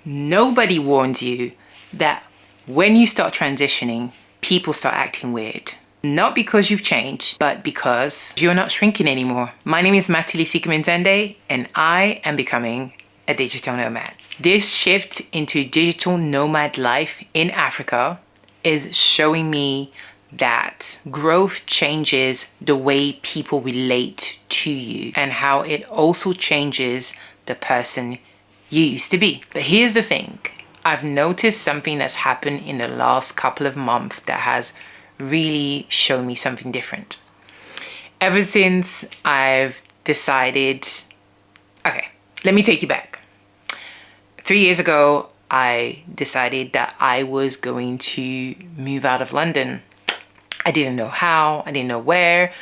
Nobody warns you that when you start transitioning, people start acting weird. Not because you've changed, but because you're not shrinking anymore. My name is Mathy Minsende, and I am becoming a digital nomad. This shift into digital nomad life in Africa is showing me that growth changes the way people relate to you and how it also changes the person you used to be. But here's the thing. I've noticed something that's happened in the last couple of months that has really shown me something different. Ever since I've decided, okay, let me take you back. 3 years ago, I decided that I was going to move out of London. I didn't know how, I didn't know where,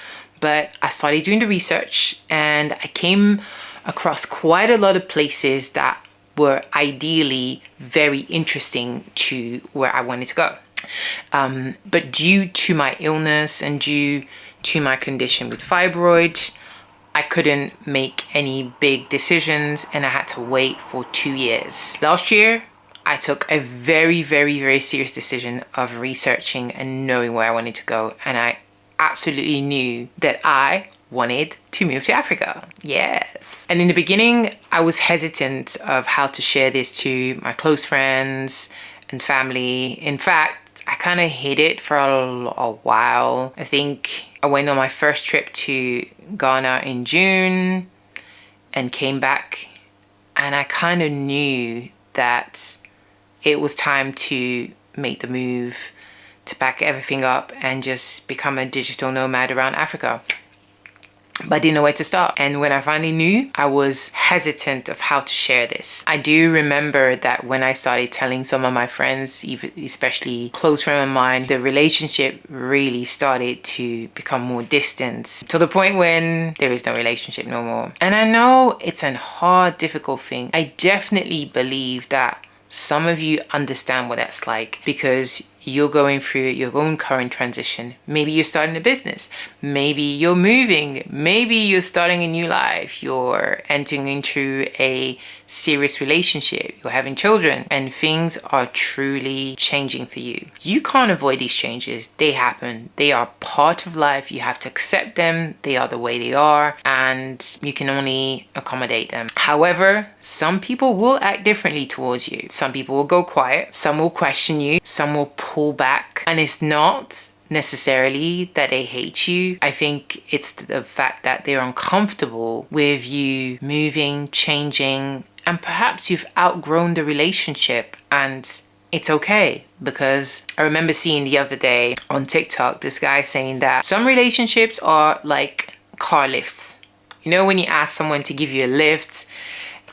but I started doing the research and I came across quite a lot of places that were ideally very interesting to where I wanted to go. But due to my illness and due to my condition with fibroid, I couldn't make any big decisions and I had to wait for 2 years. Last year, I took a very, very, very serious decision of researching and knowing where I wanted to go. And I absolutely knew that I wanted to move to Africa. Yes. And in the beginning, I was hesitant of how to share this to my close friends and family. In fact, I kind of hid it for a while. I think I went on my first trip to Ghana in June and came back, and I kind of knew that it was time to make the move, to pack everything up and just become a digital nomad around Africa. But I didn't know where to start. And when I finally knew, I was hesitant of how to share this. I do remember that when I started telling some of my friends, especially close friend of mine, the relationship really started to become more distant to the point when there is no relationship no more. And I know it's a hard, difficult thing. I definitely believe that some of you understand what that's like because you're going through your own current transition. Maybe you're starting a business. Maybe you're moving. Maybe you're starting a new life. You're entering into a serious relationship. You're having children and things are truly changing for you. You can't avoid these changes. They happen. They are part of life. You have to accept them. They are the way they are and you can only accommodate them. However, some people will act differently towards you. Some people will go quiet. Some will question you. Some will pull back. And it's not necessarily that they hate you. I think it's the fact that they're uncomfortable with you moving, changing, and perhaps you've outgrown the relationship and it's okay. Because I remember seeing the other day on TikTok, this guy saying that some relationships are like car lifts. You know, when you ask someone to give you a lift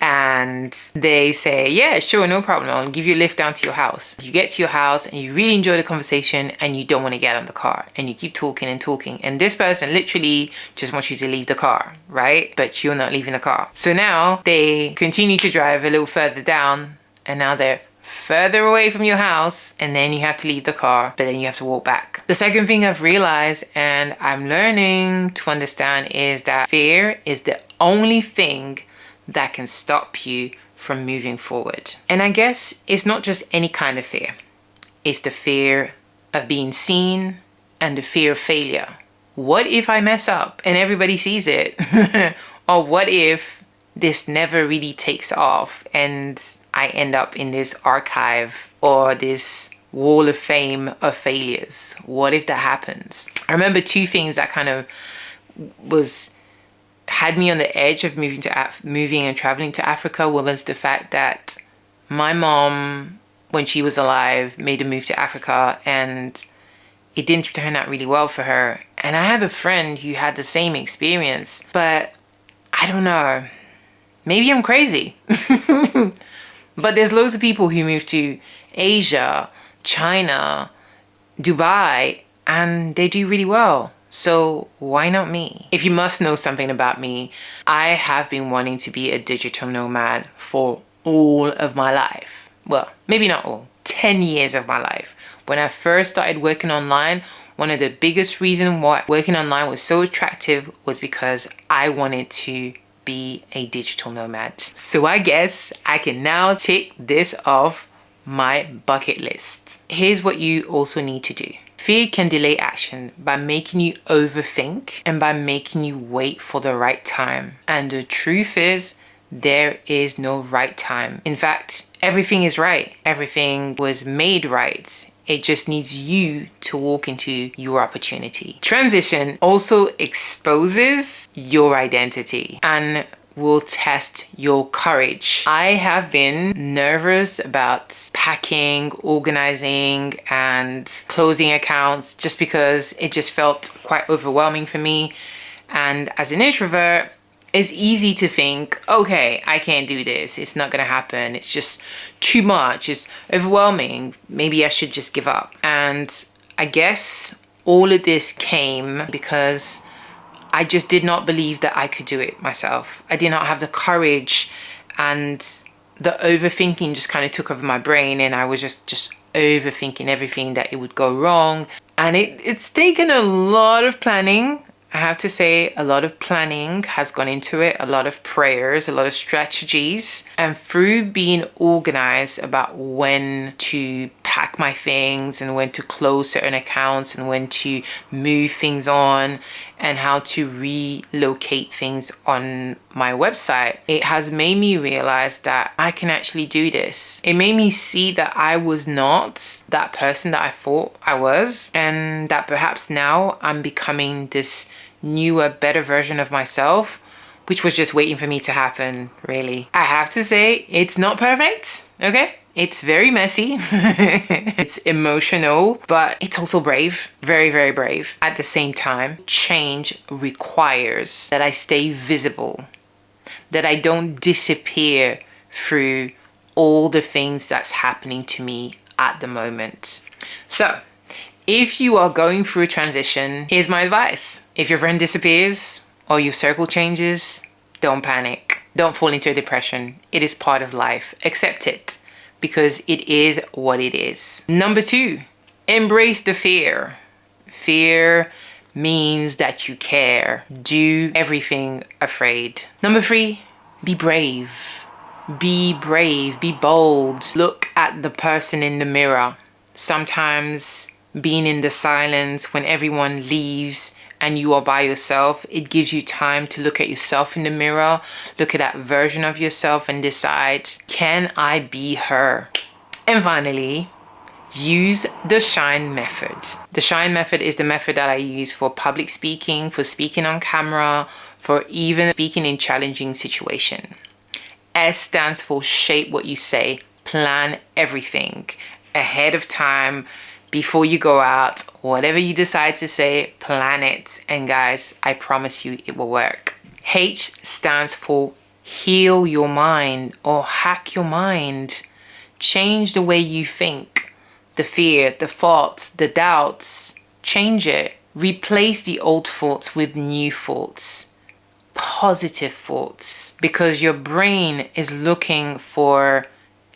and they say, yeah, sure, no problem, I'll give you a lift down to your house. You get to your house and you really enjoy the conversation and you don't want to get out of the car and you keep talking and talking. And this person literally just wants you to leave the car, right? But you're not leaving the car. So now they continue to drive a little further down and now they're further away from your house and then you have to leave the car, but then you have to walk back. The second thing I've realized and I'm learning to understand is that fear is the only thing that can stop you from moving forward. And I guess it's not just any kind of fear. It's the fear of being seen and the fear of failure. What if I mess up and everybody sees it? Or what if this never really takes off and I end up in this archive or this wall of fame of failures? What if that happens? I remember two things that kind of had me on the edge of moving and traveling to Africa was the fact that my mom, when she was alive, made a move to Africa and it didn't turn out really well for her. And I have a friend who had the same experience, but I don't know, maybe I'm crazy. But there's loads of people who move to Asia, China, Dubai, and they do really well. So why not me? If you must know something about me, I have been wanting to be a digital nomad for all of my life. Well, maybe not all, 10 years of my life. When I first started working online, one of the biggest reasons why working online was so attractive was because I wanted to be a digital nomad. So I guess I can now tick this off my bucket list. Here's what you also need to do. Fear can delay action by making you overthink and by making you wait for the right time. And the truth is, there is no right time. In fact, everything is right. Everything was made right. It just needs you to walk into your opportunity. Transition also exposes your identity and will test your courage. I have been nervous about packing, organizing, and closing accounts just because it just felt quite overwhelming for me. And as an introvert, it's easy to think, okay, I can't do this. It's not gonna happen. It's just too much. It's overwhelming. Maybe I should just give up. And I guess all of this came because I just did not believe that I could do it myself. I did not have the courage, and the overthinking just kind of took over my brain, and I was just overthinking everything, that it would go wrong. And it's taken a lot of planning. I have to say, a lot of planning has gone into it, a lot of prayers, a lot of strategies. And through being organized about when to pack my things and when to close certain accounts and when to move things on and how to relocate things on my website, it has made me realize that I can actually do this. It made me see that I was not that person that I thought I was, and that perhaps now I'm becoming this newer, better version of myself, which was just waiting for me to happen, really. I have to say, it's not perfect, okay? It's very messy, it's emotional, but it's also brave, very, very brave. At the same time, change requires that I stay visible, that I don't disappear through all the things that's happening to me at the moment. So, if you are going through a transition, here's my advice. If your friend disappears or your circle changes, don't panic. Don't fall into a depression. It is part of life. Accept it, because it is what it is. Number 2, embrace the fear. Fear means that you care. Do everything afraid. Number 3, be brave. Be brave, be bold. Look at the person in the mirror. Sometimes being in the silence when everyone leaves and you are by yourself, it gives you time to look at yourself in the mirror, look at that version of yourself and decide, can I be her? And finally, use the SHINE method. The SHINE method is the method that I use for public speaking, for speaking on camera, for even speaking in challenging situations. S stands for shape what you say. Plan everything ahead of time. Before you go out, whatever you decide to say, plan it. And guys, I promise you it will work. H stands for heal your mind or hack your mind. Change the way you think. The fear, the thoughts, the doubts, change it. Replace the old thoughts with new thoughts. Positive thoughts. Because your brain is looking for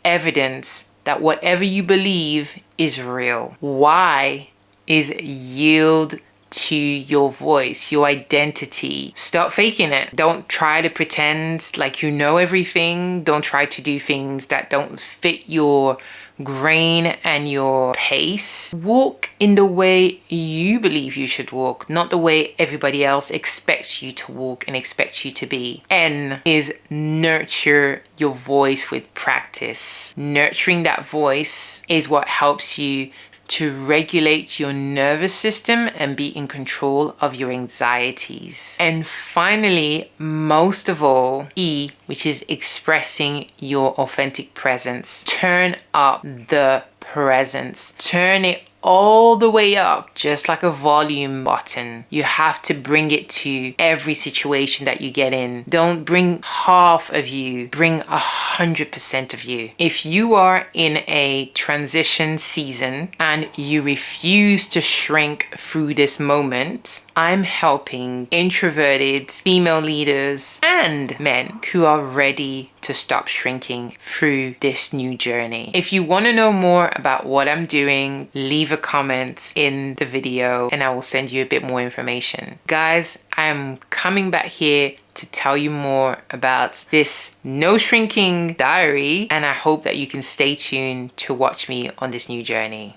evidence that whatever you believe is real. Why is yield to your voice, your identity. Stop faking it. Don't try to pretend like you know everything. Don't try to do things that don't fit your grain and your pace. Walk in the way you believe you should walk, not the way everybody else expects you to walk and expects you to be. N is nurture your voice with practice. Nurturing that voice is what helps you to regulate your nervous system and be in control of your anxieties. And finally, most of all, E, which is expressing your authentic presence. Turn up the presence. Turn it all the way up, just like a volume button. You have to bring it to every situation that you get in. Don't bring half of you, bring 100% of you. If you are in a transition season and you refuse to shrink through this moment, I'm helping introverted female leaders and men who are ready to stop shrinking through this new journey. If you want to know more about what I'm doing, leave a comment in the video and I will send you a bit more information. Guys, I'm coming back here to tell you more about this No Shrinking Diary, and I hope that you can stay tuned to watch me on this new journey.